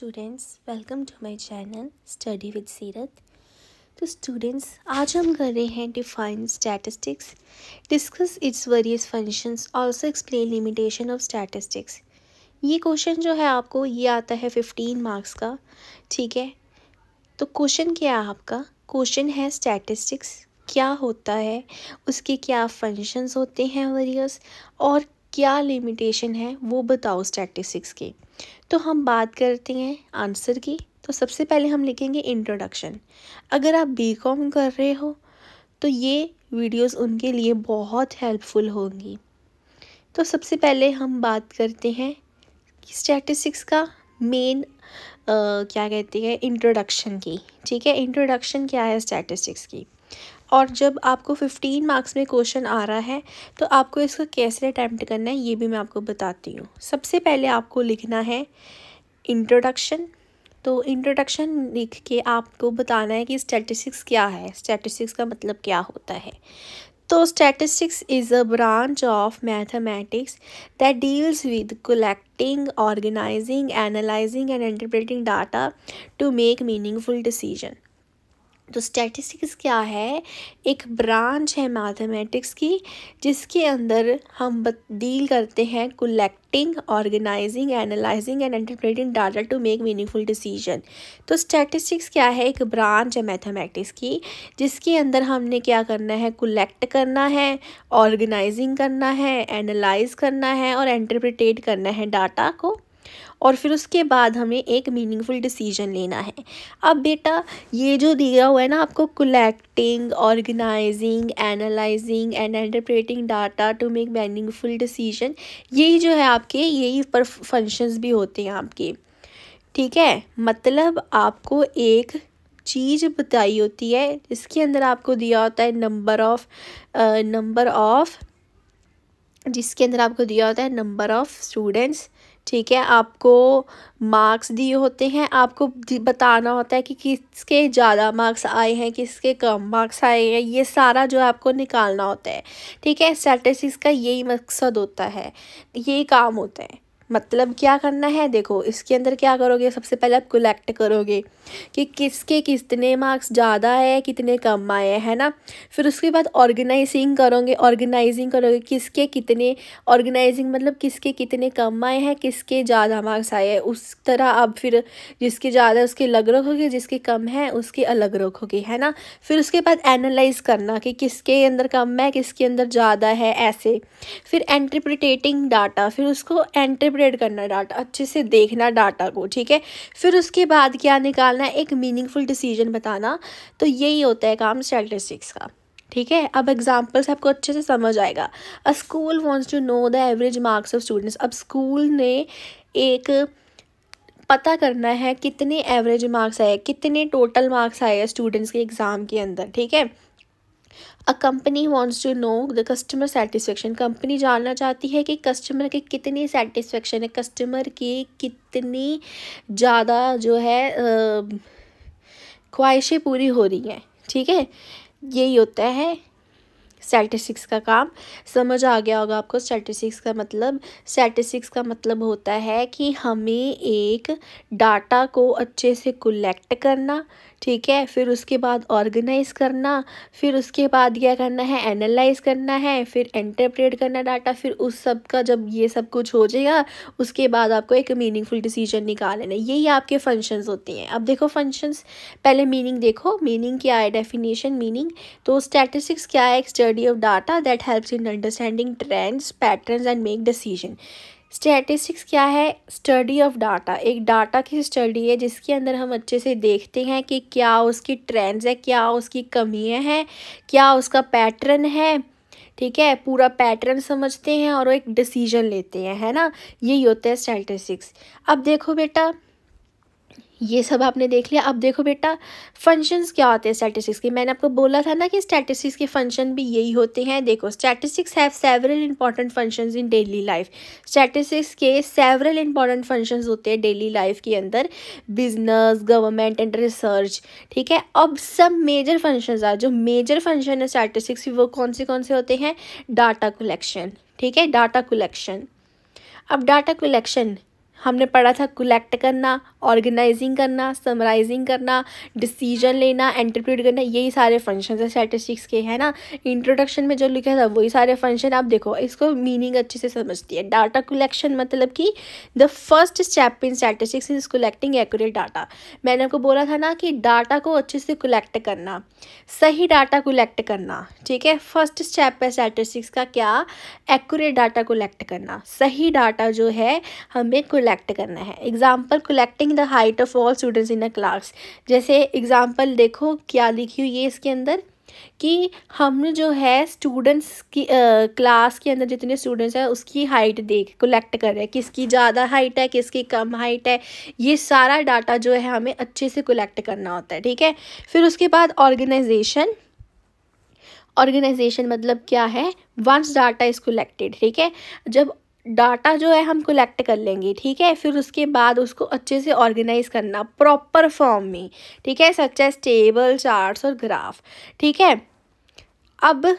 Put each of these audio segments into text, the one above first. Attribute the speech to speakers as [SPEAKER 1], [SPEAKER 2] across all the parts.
[SPEAKER 1] Students, welcome to my channel study with Seerat. तो students, आज हम कर रहे हैं define statistics, discuss its various functions, also explain limitation of statistics. ये क्वेश्चन जो है आपको ये आता है 15 मार्क्स का। ठीक है, तो क्वेश्चन क्या है आपका? क्वेश्चन है स्टैटिस्टिक्स क्या होता है, उसके क्या फंक्शंस होते हैं वेरियस, और क्या लिमिटेशन है वो बताओ स्टैटिस्टिक्स के। तो हम बात करते हैं आंसर की। तो सबसे पहले हम लिखेंगे इंट्रोडक्शन। अगर आप बीकॉम कर रहे हो तो ये वीडियोस उनके लिए बहुत हेल्पफुल होंगी। तो सबसे पहले हम बात करते हैं कि स्टैटिस्टिक्स का मेन क्या कहते हैं इंट्रोडक्शन की। ठीक है, इंट्रोडक्शन क्या है स्टैटिस्टिक्स की। और जब आपको 15 मार्क्स में क्वेश्चन आ रहा है तो आपको इसका कैसे अटैम्प्ट करना है ये भी मैं आपको बताती हूँ। सबसे पहले आपको लिखना है इंट्रोडक्शन। तो इंट्रोडक्शन लिख के आपको बताना है कि स्टैटिस्टिक्स क्या है, स्टैटिस्टिक्स का मतलब क्या होता है। तो statistics is a branch of mathematics that deals with collecting, organising, analysing and interpreting data to make meaningful decision. तो स्टैटिस्टिक्स क्या है? एक ब्रांच है मैथमेटिक्स की जिसके अंदर हम डील करते हैं collecting, organising, analysing and interpreting data to make meaningful decision. तो स्टैटिस्टिक्स क्या है? एक ब्रांच है मैथमेटिक्स की जिसके अंदर हमने क्या करना है? कलेक्ट करना है, ऑर्गेनाइजिंग करना है, एनालाइज करना है और इंटरप्रेटेट करना है डाटा को, और फिर उसके बाद हमें एक मीनिंगफुल डिसीजन लेना है। अब बेटा ये जो दिया हुआ है ना आपको, collecting, organising, analysing and interpreting data to make meaningful decision, यही जो है आपके यही पर फंक्शंस भी होते हैं आपके। ठीक है, मतलब आपको एक चीज़ बताई होती है जिसके अंदर आपको दिया होता है नंबर ऑफ स्टूडेंट्स। ठीक है, आपको मार्क्स दिए होते हैं, आपको बताना होता है कि किसके ज़्यादा मार्क्स आए हैं, किसके कम मार्क्स आए हैं, ये सारा जो आपको निकालना होता है। ठीक है, स्टैटिस्टिक्स का यही मकसद होता है, यही काम होता है। मतलब क्या करना है, देखो इसके अंदर क्या करोगे, सबसे पहले आप कलेक्ट करोगे कि किसके कितने मार्क्स ज़्यादा है, कितने कम आए हैं ना। फिर उसके बाद ऑर्गेनाइजिंग करोगे किसके कितने, ऑर्गेनाइजिंग मतलब किसके कितने कम आए हैं, किसके ज़्यादा मार्क्स आए हैं। उस तरह अब फिर जिसके ज़्यादा उसके अलग रखोगे, जिसके कम है उसके अलग रखोगे, है ना। फिर उसके बाद एनालाइज करना कि किसके अंदर कम है, किसके अंदर ज़्यादा है, ऐसे। फिर इंटरप्रिटेटिंग डाटा, फिर उसको इंटरप्रेट करना डाटा, अच्छे से देखना डाटा को। ठीक है, फिर उसके बाद क्या निकालना है, एक मीनिंगफुल डिसीजन बताना। तो यही होता है काम स्टैटिस्टिक्स का। ठीक है, अब एग्जांपल्स आपको अच्छे से समझ आएगा। A school wants to know the average marks of students. अब स्कूल ने एक पता करना है कितने एवरेज मार्क्स आए, कितने टोटल मार्क्स आए हैं स्टूडेंट्स के एग्ज़ाम के अंदर। ठीक है, a company wants to know the customer satisfaction. Company जानना चाहती है कि कस्टमर के कितनी सेटिस्फेक्शन है, कस्टमर की कितनी ज़्यादा जो है ख्वाहिशें पूरी हो रही हैं। ठीक है, यही होता है स्टैटिस्टिक्स का काम। समझ आ गया होगा आपको स्टैटिस्टिक्स का मतलब होता है कि हमें एक डाटा को अच्छे से कलेक्ट करना। ठीक है, फिर उसके बाद ऑर्गेनाइज करना, फिर उसके बाद क्या करना है, एनालाइज करना है, फिर इंटरप्रेट करना डाटा। फिर उस सब का जब ये सब कुछ हो जाएगा उसके बाद आपको एक मीनिंगफुल डिसीजन निकालना है। यही आपके फंक्शंस होते हैं। अब देखो फंक्शंस, पहले मीनिंग देखो, मीनिंग क्या है, डेफिनेशन मीनिंग। तो स्टैटिस्टिक्स क्या है? एक study of data that helps in understanding trends, patterns and make decision. Statistics क्या है? स्टडी ऑफ डाटा, एक डाटा की स्टडी है जिसके अंदर हम अच्छे से देखते हैं कि क्या उसकी ट्रेंड्स है, क्या उसकी कमियां हैं, क्या उसका पैटर्न है। ठीक है, पूरा पैटर्न समझते हैं और एक डिसीजन लेते हैं, है ना। यही होता है स्टैटिस्टिक्स। अब देखो बेटा, ये सब आपने देख लिया। अब देखो बेटा, फंक्शंस क्या होते हैं स्टैटिस्टिक्स के। मैंने आपको बोला था ना कि स्टैटिस्टिक्स के फंक्शन भी यही होते हैं। देखो, statistics have several important functions in daily life. Statistics के सेवरल इंपॉर्टेंट फंक्शंस होते हैं डेली लाइफ के अंदर, बिजनेस, गवर्नमेंट एंड रिसर्च। ठीक है, अब सब मेजर फंक्शंस जो मेजर फंक्शन है स्टैटिस्टिक्स वो कौन से होते हैं? Data collection. ठीक है, डाटा कलेक्शन। अब डाटा कलेक्शन हमने पढ़ा था कलेक्ट करना, ऑर्गेनाइजिंग करना, समराइजिंग करना, डिसीजन लेना, इंटरप्रेट करना, यही सारे फंक्शन है स्टैटिस्टिक्स के, है ना। इंट्रोडक्शन में जो लिखा था वही सारे फंक्शन। आप देखो इसको मीनिंग अच्छे से समझती है। डाटा कलेक्शन मतलब कि the first step in statistics is collecting accurate data. मैंने आपको बोला था ना कि डाटा को अच्छे से कलेक्ट करना, सही डाटा कलेक्ट करना, ठीक है। फर्स्ट स्टेप है स्टैटिस्टिक्स का क्या, एक्यूरेट डाटा कलेक्ट करना, सही डाटा जो है हमें कलेक्ट करना है। Example, collecting the height of all students in a class. जैसे एग्जाम्पल देखो क्या लिखी हुई है इसके अंदर कि हम जो है स्टूडेंट्स की क्लास के अंदर जितने स्टूडेंट्स हैं उसकी हाइट देख कलेक्ट कर रहे हैं, किसकी ज़्यादा हाइट है, किसकी कम हाइट है। ये सारा डाटा जो है हमें अच्छे से कलेक्ट करना होता है, ठीक है। फिर उसके बाद ऑर्गेनाइजेशन। ऑर्गेनाइजेशन मतलब क्या है, वंस डाटा इज कलेक्टेड, ठीक है। जब डाटा जो है हम कलेक्ट कर लेंगे, ठीक है, फिर उसके बाद उसको अच्छे से ऑर्गेनाइज करना प्रॉपर फॉर्म में, ठीक है, सच एज टेबल, चार्ट्स और ग्राफ, ठीक है। अब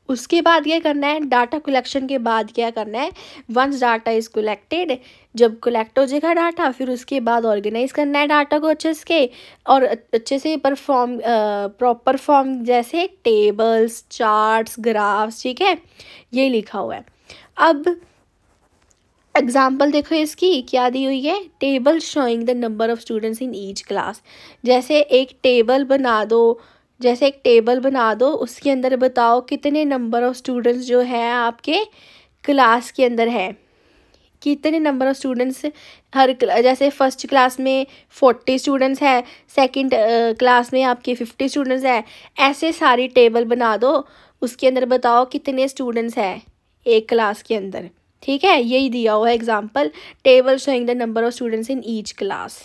[SPEAKER 1] उसके बाद क्या करना है, डाटा कलेक्शन के बाद क्या करना है, वंस डाटा इज कलेक्टेड, जब कलेक्ट हो जाएगा डाटा फिर उसके बाद ऑर्गेनाइज करना है डाटा को अच्छे से और अच्छे से परफॉर्म प्रॉपर फॉर्म जैसे टेबल्स, चार्ट्स, ग्राफ्स, ठीक है, ये लिखा हुआ है। अब एग्जाम्पल देखो इसकी क्या दी हुई है, table showing the number of students in each class. जैसे एक टेबल बना दो, जैसे एक टेबल बना दो, उसके अंदर बताओ कितने नंबर ऑफ स्टूडेंट्स जो है आपके क्लास के अंदर है, कितने नंबर ऑफ स्टूडेंट्स हर जैसे फर्स्ट क्लास में 40 स्टूडेंट्स है, सेकंड क्लास में आपके 50 स्टूडेंट्स है, ऐसे सारी टेबल बना दो, उसके अंदर बताओ कितने स्टूडेंट्स है एक क्लास के अंदर, ठीक है। यही दिया हुआ है example, table showing the number of students in each class.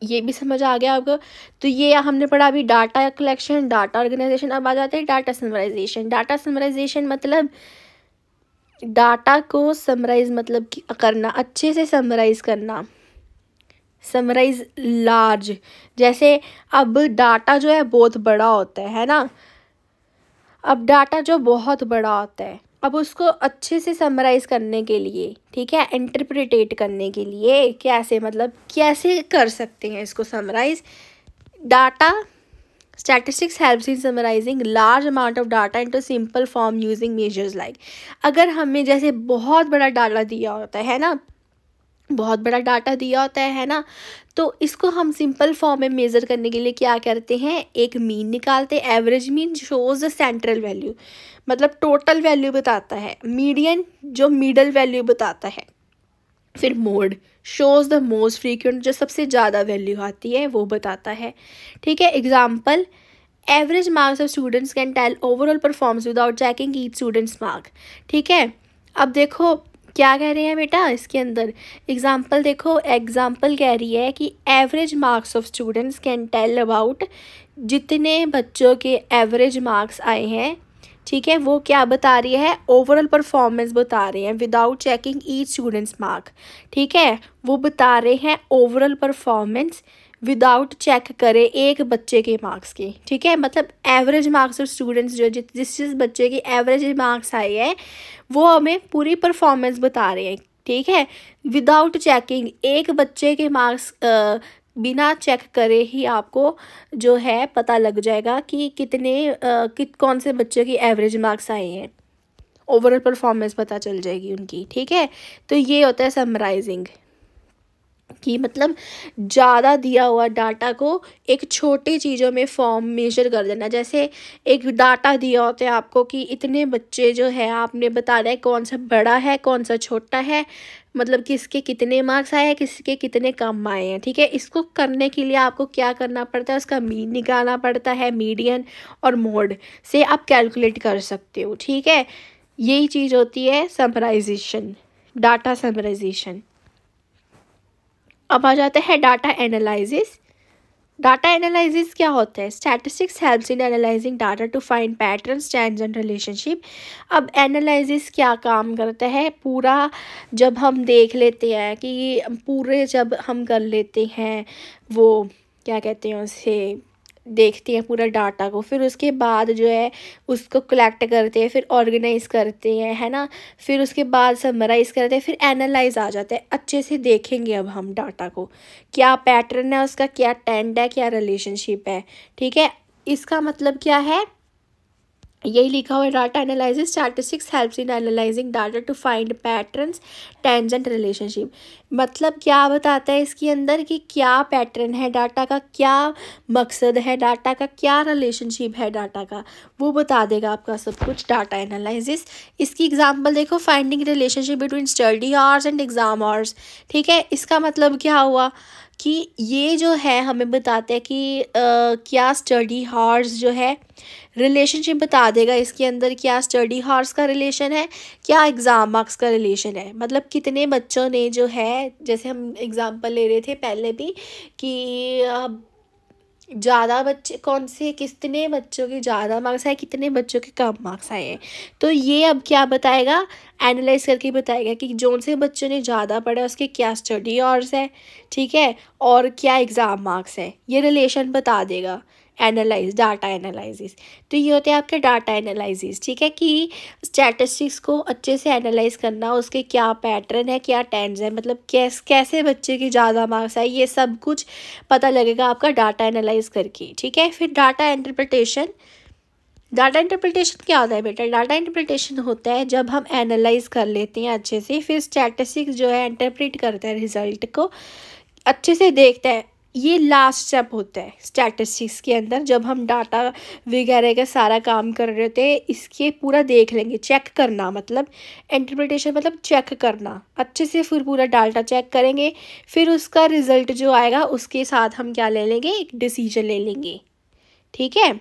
[SPEAKER 1] ये भी समझ आ गया आपको। तो ये हमने पढ़ा अभी डाटा कलेक्शन, डाटा ऑर्गेनाइजेशन। अब आ जाते हैं डाटा समराइजेशन। डाटा समराइजेशन मतलब डाटा को समराइज मतलब कि करना, अच्छे से समराइज करना, समराइज लार्ज। जैसे अब डाटा जो है बहुत बड़ा होता है ना, अब डाटा जो बहुत बड़ा होता है, अब उसको अच्छे से समराइज करने के लिए, ठीक है, इंटरप्रिटेट करने के लिए कैसे, मतलब कैसे कर सकते हैं इसको summarise. Data statistics helps in summarising large amount of data into simple form using measures like. अगर हमें जैसे बहुत बड़ा डाटा दिया होता है ना, बहुत बड़ा डाटा दिया होता है ना, तो इसको हम सिंपल फॉर्म में मेज़र करने के लिए क्या करते हैं, एक मीन निकालते हैं। Average mean shows the central value, मतलब टोटल वैल्यू बताता है। मीडियन जो मिडल वैल्यू बताता है। फिर mode shows the most frequent, जो सबसे ज़्यादा वैल्यू आती है वो बताता है, ठीक है। Example, average marks of students can tell overall performance without checking each students mark, ठीक है। अब देखो क्या कह रहे हैं बेटा इसके अंदर, एग्जाम्पल देखो, एग्जाम्पल कह रही है कि average marks of students can tell about, जितने बच्चों के एवरेज मार्क्स आए हैं, ठीक है, वो क्या बता रही है, ओवरऑल परफॉर्मेंस बता रहे हैं without checking each students mark, ठीक है, वो बता रहे हैं ओवरऑल परफॉर्मेंस विदाउट चेक करे एक बच्चे के मार्क्स के, ठीक है। मतलब एवरेज मार्क्स ऑफ स्टूडेंट्स जो जिस बच्चे के एवरेज मार्क्स आए हैं वो हमें पूरी परफॉर्मेंस बता रहे हैं, ठीक है, विदाउट चेकिंग। एक बच्चे के मार्क्स बिना चेक करे ही आपको जो है पता लग जाएगा कि कौन से बच्चे की एवरेज मार्क्स आए हैं, ओवरऑल परफॉर्मेंस पता चल जाएगी उनकी, ठीक है। तो ये होता है समराइजिंग, कि मतलब ज़्यादा दिया हुआ डाटा को एक छोटी चीज़ों में फॉर्म मेजर कर देना। जैसे एक डाटा दिया होता है आपको कि इतने बच्चे जो है आपने बताना है कौन सा बड़ा है कौन सा छोटा है, मतलब किसके कितने मार्क्स आए हैं किसके कितने कम आए हैं, ठीक है। इसको करने के लिए आपको क्या करना पड़ता है, उसका मीन निकालना पड़ता है, मीडियन और मोड से आप कैलकुलेट कर सकते हो, ठीक है। यही चीज़ होती है समराइजेशन, डाटा समराइजेशन। अब आ जाता है डाटा एनालिसिस। डाटा एनालिसिस क्या होता है, statistics helps in analysing data to find patterns, trends and relationship. अब एनालिसिस क्या काम करता है, पूरा जब हम देख लेते हैं कि पूरे जब हम कर लेते हैं वो क्या कहते हैं उसे, देखते हैं पूरा डाटा को, फिर उसके बाद जो है उसको कलेक्ट करते हैं, फिर ऑर्गेनाइज करते हैं, है ना, फिर उसके बाद समराइज करते हैं, फिर एनालाइज आ जाता है। अच्छे से देखेंगे अब हम डाटा को, क्या पैटर्न है उसका, क्या ट्रेंड है, क्या रिलेशनशिप है। ठीक है, इसका मतलब क्या है, यही लिखा हुआ है, data analysis statistics helps in analysing data to find patterns, trends and relationship. मतलब क्या बताता है इसके अंदर कि क्या पैटर्न है डाटा का, क्या मकसद है डाटा का, क्या रिलेशनशिप है डाटा का, वो बता देगा आपका सब कुछ डाटा एनालिसिस। इसकी एग्जांपल देखो, finding relationship between study hours and exam hours. ठीक है, इसका मतलब क्या हुआ कि ये जो है हमें बताते हैं कि क्या स्टडी हार्स जो है रिलेशनशिप बता देगा इसके अंदर, क्या स्टडी हार्स का रिलेशन है, क्या एग्ज़ाम मार्क्स का रिलेशन है। मतलब कितने बच्चों ने जो है, जैसे हम एग्ज़ाम्पल ले रहे थे पहले भी कि ज़्यादा बच्चे कौन से, कितने बच्चों के ज़्यादा मार्क्स आए, कितने बच्चों के कम मार्क्स आए हैं। तो ये अब क्या बताएगा, एनालाइज करके बताएगा कि जोन से बच्चों ने ज़्यादा पढ़ा उसके क्या स्टडी आवर्स है, ठीक है, और क्या एग्ज़ाम मार्क्स है, ये रिलेशन बता देगा। Analyse, data analysis. तो ये होते हैं आपके डाटा एनालिसिस। ठीक है, कि स्टैटिस्टिक्स को अच्छे से एनालाइज करना, उसके क्या पैटर्न है, क्या ट्रेंड्स है, मतलब कैसे बच्चे की ज़्यादा मार्क्स आए, ये सब कुछ पता लगेगा आपका डाटा एनालाइज करके। ठीक है, फिर डाटा इंटरप्रिटेशन। डाटा इंटरप्रिटेशन क्या होता है बेटा, डाटा इंटरप्रिटेशन होता है जब हम एनालाइज कर लेते हैं अच्छे से, फिर स्टैटिस्टिक्स जो है इंटरप्रेट करता है रिजल्ट को, अच्छे से देखता है। ये लास्ट स्टेप होता है स्टैटिस्टिक्स के अंदर, जब हम डाटा वगैरह का सारा काम कर रहे होते हैं, इसके पूरा देख लेंगे, चेक करना, मतलब इंटरप्रिटेशन मतलब चेक करना अच्छे से, फिर पूरा डाटा चेक करेंगे, फिर उसका रिजल्ट जो आएगा उसके साथ हम क्या ले लेंगे, एक डिसीजन ले लेंगे। ठीक है,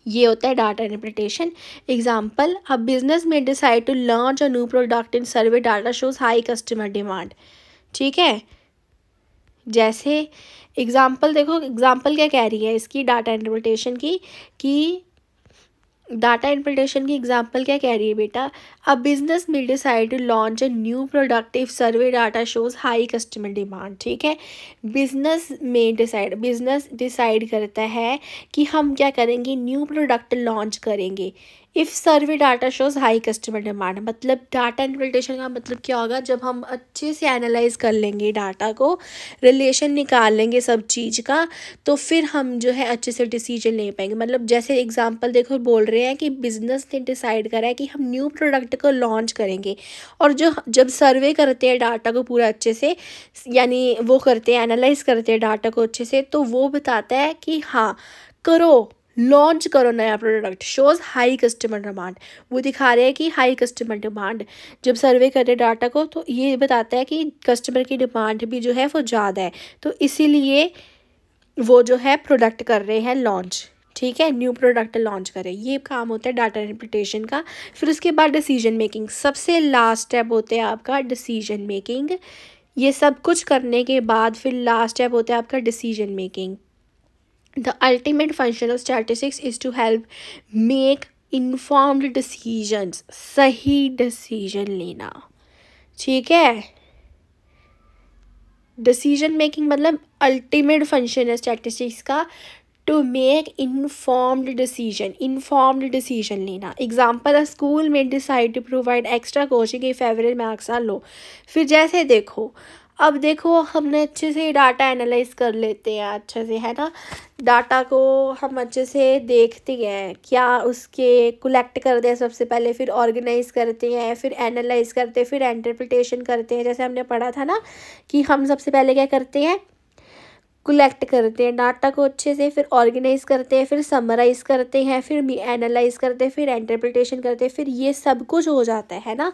[SPEAKER 1] ये होता है data interpretation. Example, a business में decide to launch a new product in survey data shows high customer demand. ठीक है, जैसे एग्जाम्पल देखो, एग्जाम्पल क्या कह रही है इसकी डाटा इंटरप्रिटेशन की, कि डाटा इंटरप्रिटेशन की एग्जांपल क्या कह रही है बेटा, a business will decide to launch a new product if survey data shows high customer demand. ठीक है, बिजनेस डिसाइड करता है कि हम क्या करेंगे, न्यू प्रोडक्ट लॉन्च करेंगे if survey data shows high customer demand. मतलब डाटा इंटरप्रिटेशन का मतलब क्या होगा, जब हम अच्छे से एनालाइज कर लेंगे डाटा को, रिलेशन निकाल लेंगे सब चीज़ का, तो फिर हम जो है अच्छे से डिसीजन ले पाएंगे। मतलब जैसे एग्जांपल देखो, बोल रहे हैं कि बिजनेस ने डिसाइड करा है कि हम न्यू प्रोडक्ट को लॉन्च करेंगे, और जब सर्वे करते हैं डाटा को पूरा अच्छे से, यानी वो करते हैं एनालाइज करते हैं डाटा को अच्छे से, तो वो बताता है कि हाँ करो, लॉन्च करो नया product, shows high customer demand. वो दिखा रहे हैं कि हाई कस्टमर डिमांड, जब सर्वे करे डाटा को तो ये बताता है कि कस्टमर की डिमांड भी जो है वो ज़्यादा है, तो इसीलिए वो जो है प्रोडक्ट कर रहे हैं लॉन्च। ठीक है, न्यू प्रोडक्ट लॉन्च करें, ये काम होता है डाटा इंटरप्रिटेशन का। फिर उसके बाद डिसीजन मेकिंग, सबसे लास्ट स्टेप होता है आपका डिसीजन मेकिंग। ये सब कुछ करने के बाद फिर लास्ट स्टेप होता है आपका decision making. The ultimate function of statistics is to help make informed decisions, सही डिसीजन लेना। ठीक है, डिसीजन मेकिंग मतलब अल्टीमेट फंक्शन है स्टैटिस्टिक्स का, टू मेक इन्फॉर्म्ड डिसीजन लेना। एग्जाम्पल, अ स्कूल में decide to provide extra coaching if average marks are low. फिर जैसे देखो, अब देखो हमने अच्छे से डाटा एनालाइज कर लेते हैं अच्छे से, है ना, डाटा को हम अच्छे से देखते हैं, क्या उसके कलेक्ट करते हैं सबसे पहले, फिर ऑर्गेनाइज करते हैं, फिर एनालाइज करते हैं, फिर इंटरप्रिटेशन करते हैं। जैसे हमने पढ़ा था ना कि हम सबसे पहले क्या करते हैं, कलेक्ट करते हैं डाटा को अच्छे से, फिर ऑर्गेनाइज करते हैं, फिर समराइज करते हैं, फिर एनालाइज करते हैं, फिर इंटरप्रिटेशन करते हैं, फिर ये सब कुछ हो जाता है ना,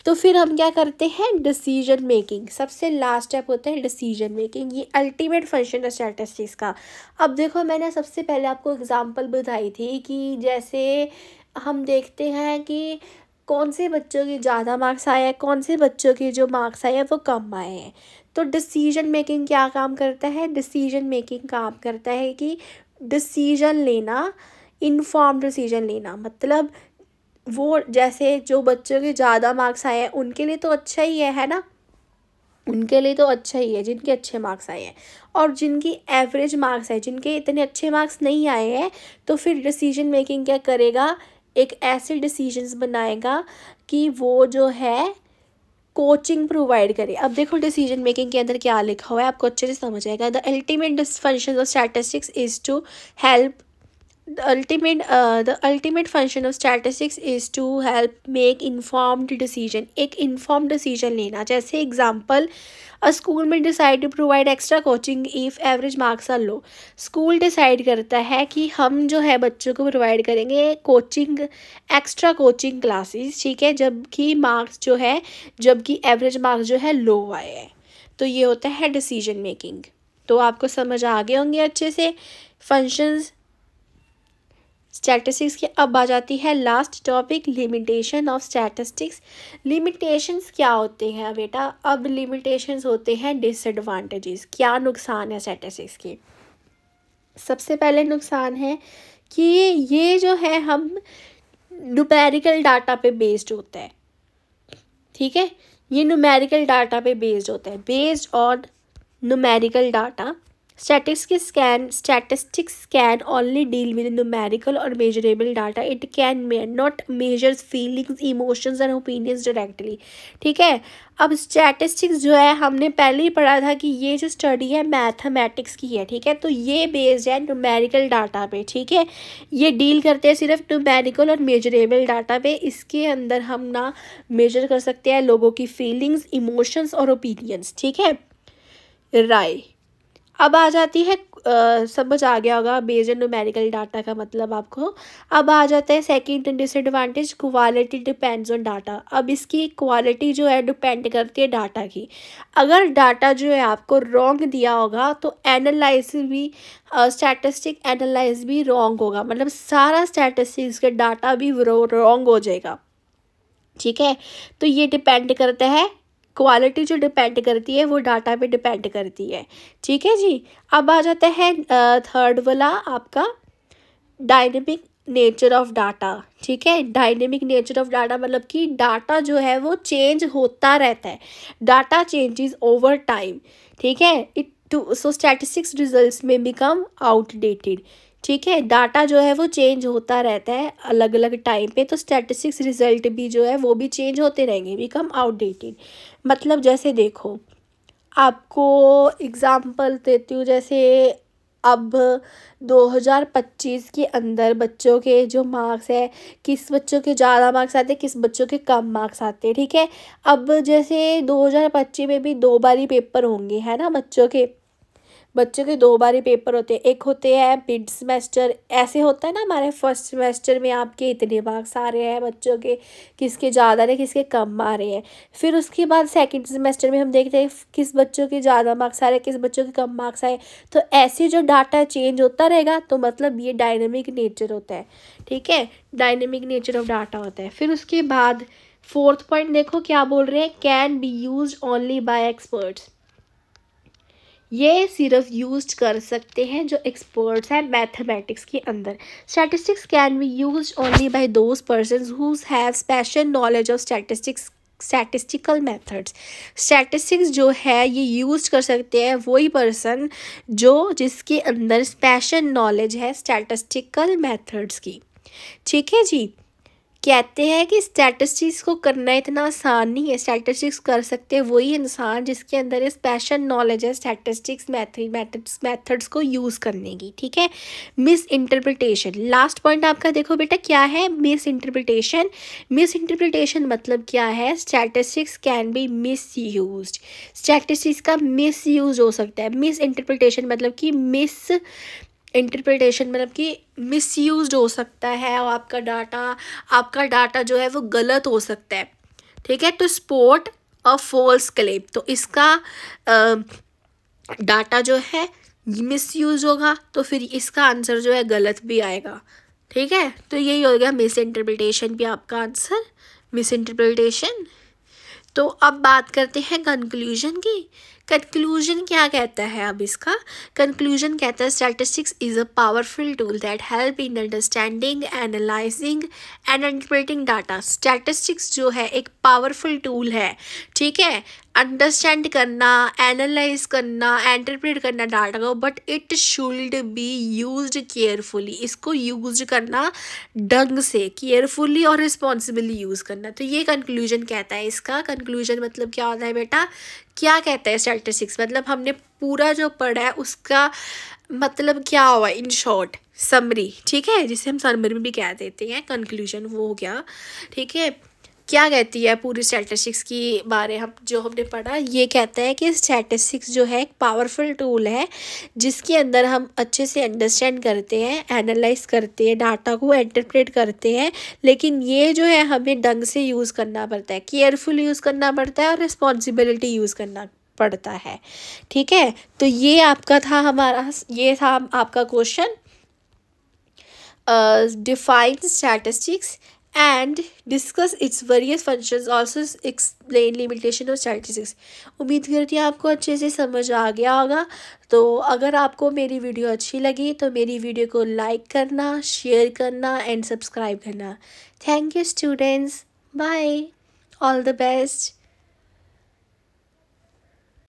[SPEAKER 1] तो फिर हम क्या करते हैं, डिसीजन मेकिंग। सबसे लास्ट स्टेप होता है डिसीजन मेकिंग, ये अल्टीमेट फंक्शन है स्टैटिस्टिक्स का। अब देखो, मैंने सबसे पहले आपको एग्जांपल बताई थी कि जैसे हम देखते हैं कि कौन से बच्चों के ज़्यादा मार्क्स आए हैं, कौन से बच्चों के जो मार्क्स आए हैं वो कम आए हैं। तो डिसीजन मेकिंग क्या काम करता है, डिसीजन मेकिंग काम करता है कि डिसीजन लेना, इन्फॉर्म्ड डिसीजन लेना। मतलब वो जैसे जो बच्चों के ज़्यादा मार्क्स आए हैं उनके लिए तो अच्छा ही है ना, उनके लिए तो अच्छा ही है जिनके अच्छे मार्क्स आए हैं, और जिनकी एवरेज मार्क्स है, जिनके इतने अच्छे मार्क्स नहीं आए हैं, तो फिर डिसीजन मेकिंग क्या करेगा, एक ऐसे डिसीजंस बनाएगा कि वो जो है कोचिंग प्रोवाइड करे। अब देखो डिसीजन मेकिंग के अंदर क्या लिखा हुआ है, आपको अच्छे से समझ आएगा। The ultimate function of statistics is to help the ultimate function of statistics is to help make informed decision, एक informed decision लेना। जैसे एग्जाम्पल, अ स्कूल में decide to provide extra coaching if average marks are low. School decide करता है कि हम जो है बच्चों को प्रोवाइड करेंगे कोचिंग, एक्स्ट्रा कोचिंग क्लासेस, ठीक है, जबकि मार्क्स जो है, जबकि एवरेज मार्क्स जो है लो आए हैं। तो ये होता है डिसीजन मेकिंग। तो आपको समझ आ गए होंगे अच्छे से फंक्शंस स्टैटिस्टिक्स की। अब आ जाती है last topic, limitation of statistics. Limitations क्या होते हैं बेटा, अब लिमिटेशंस होते हैं डिसएडवांटेजेस। क्या नुकसान है स्टैटिस्टिक्स के? सबसे पहले नुकसान है कि ये जो है हम न्यूमेरिकल डाटा पे बेस्ड होता है, ठीक है, ये न्यूमेरिकल डाटा पे बेस्ड होता है, based on numerical data. Statistics can only deal with numerical or measurable data. It can not measures feelings, emotions and opinions directly. ठीक है, अब स्टैटिस्टिक्स जो है हमने पहले ही पढ़ा था कि ये जो स्टडी है मैथमेटिक्स की है, ठीक है, तो ये बेस्ड है न्यूमेरिकल डाटा पे, ठीक है, ये डील करते हैं सिर्फ न्यूमेरिकल और मेजरेबल डाटा पे। इसके अंदर हम ना मेजर कर सकते हैं लोगों की फीलिंग्स, इमोशंस और ओपिनियंस, ठीक है, राय। अब आ जाती है समझ आ गया होगा बेस्ड ऑन न्यूमेरिकल डाटा का मतलब आपको। अब आ जाता है second disadvantage, quality depends on data. अब इसकी क्वालिटी जो है डिपेंड करती है डाटा की। अगर डाटा जो है आपको रॉन्ग दिया होगा तो एनालाइसिस भी, स्टैटिस्टिक एनालाइज भी रॉन्ग होगा, मतलब सारा स्टैटिस्टिक्स का डाटा भी रॉन्ग हो जाएगा, ठीक है। तो ये डिपेंड करता है, क्वालिटी जो डिपेंड करती है वो डाटा पे डिपेंड करती है, ठीक है जी। अब आ जाता है थर्ड वाला आपका डायनेमिक नेचर ऑफ डाटा, ठीक है। डायनेमिक नेचर ऑफ डाटा मतलब कि डाटा जो है वो चेंज होता रहता है, डाटा चेंजेस ओवर टाइम, ठीक है। सो स्टैटिस्टिक्स रिजल्ट्स में बिकम आउटडेटेड, ठीक है, डाटा जो है वो चेंज होता रहता है अलग अलग टाइम पे, तो स्टैटिस्टिक्स रिजल्ट भी जो है वो भी चेंज होते रहेंगे, बिकम आउटडेटेड। मतलब जैसे देखो, आपको एग्जांपल देती हूँ, जैसे अब 2025 के अंदर बच्चों के जो मार्क्स है, किस बच्चों के ज़्यादा मार्क्स आते हैं, किस बच्चों के कम मार्क्स आते हैं, ठीक है। अब जैसे 2025 में भी 2 बारी पेपर होंगे, है ना, बच्चों के 2 बारी पेपर होते हैं। एक होते हैं मिड सेमेस्टर, ऐसे होता है ना, हमारे फर्स्ट सेमेस्टर में आपके इतने मार्क्स आ रहे हैं बच्चों के, किसके ज़्यादा रहे किसके कम आ रहे हैं। फिर उसके बाद सेकंड सेमेस्टर में हम देखते हैं किस बच्चों के ज़्यादा मार्क्स आ रहे हैं, किस बच्चों के कम मार्क्स आए। तो ऐसे जो डाटा चेंज होता रहेगा, तो मतलब ये डायनेमिक नेचर होता है, ठीक है, डायनेमिक नेचर ऑफ डाटा होता है। फिर उसके बाद फोर्थ पॉइंट देखो क्या बोल रहे हैं, can be use only by experts. ये सिर्फ यूज कर सकते हैं जो एक्सपर्ट्स हैं मैथमेटिक्स के अंदर। Statistics can be use only by those persons who have special knowledge of statistical methods. Statistics जो है ये यूज कर सकते हैं वही पर्सन जो जिसके अंदर स्पेशल नॉलेज है स्टैटिस्टिकल मेथड्स की, ठीक है जी। कहते हैं कि स्टैटिस्टिक्स को करना इतना आसान नहीं है, स्टैटिस्टिक्स कर सकते हैं वही इंसान जिसके अंदर स्पेशल नॉलेज है स्टैटिस्टिक्स मेथड्स को यूज़ करने की, ठीक है। मिस इंटरप्रिटेशन, लास्ट पॉइंट आपका देखो बेटा क्या है, मिस इंटरप्रिटेशन। मिस इंटरप्रिटेशन मतलब क्या है, statistics can be miss use, statistics का मिस यूज हो सकता है। मिस इंटरप्रिटेशन मतलब कि इंटरप्रिटेशन मतलब कि मिसयूज हो सकता है, और आपका डाटा जो है वो गलत हो सकता है, ठीक है। तो सपोर्ट अ फॉल्स क्लेम, तो इसका डाटा जो है मिसयूज होगा, तो फिर इसका आंसर जो है गलत भी आएगा, ठीक है। तो यही हो गया मिस इंटरप्रिटेशन भी आपका आंसर, मिस इंटरप्रिटेशन। तो अब बात करते हैं कंक्लूजन की। कंक्लूजन क्या कहता है, अब इसका कंक्लूजन कहता है statistics is a powerful tool that help in understanding, analysing and interpreting data. Statistics जो है एक पावरफुल टूल है, ठीक है, अंडरस्टैंड करना, एनालाइज करना, इंटरप्रेट करना डाटा को, but it should be used carefully. इसको यूज करना ढंग से, केयरफुली और रिस्पॉन्सिबली यूज़ करना। तो ये कंक्लूजन कहता है इसका। कंक्लूजन मतलब क्या होता है बेटा, क्या कहता है स्टैटिस्टिक्स, मतलब हमने पूरा जो पढ़ा है उसका मतलब क्या हुआ इन शॉर्ट, समरी, ठीक है, जिसे हम समरी में भी कह देते हैं, कंक्लूजन वो हो गया, ठीक है। क्या कहती है पूरी स्टैटिस्टिक्स की बारे हम जो हमने पढ़ा, ये कहता है कि स्टैटिस्टिक्स जो है एक पावरफुल टूल है जिसके अंदर हम अच्छे से अंडरस्टैंड करते हैं, एनालाइज करते हैं, डाटा को इंटरप्रेट करते हैं, लेकिन ये जो है हमें ढंग से यूज़ करना पड़ता है, केयरफुल यूज़ करना पड़ता है और रिस्पॉन्सिबिलिटी यूज़ करना पड़ता है, ठीक है। तो ये आपका था हमारा, ये था आपका question, define statistics and discuss its various functions, also explain limitation of statistics। उम्मीद करती हूँ आपको अच्छे से समझ आ गया होगा। तो अगर आपको मेरी वीडियो अच्छी लगी तो मेरी वीडियो को लाइक करना, शेयर करना एंड सब्सक्राइब करना। Thank you students, bye, all the best.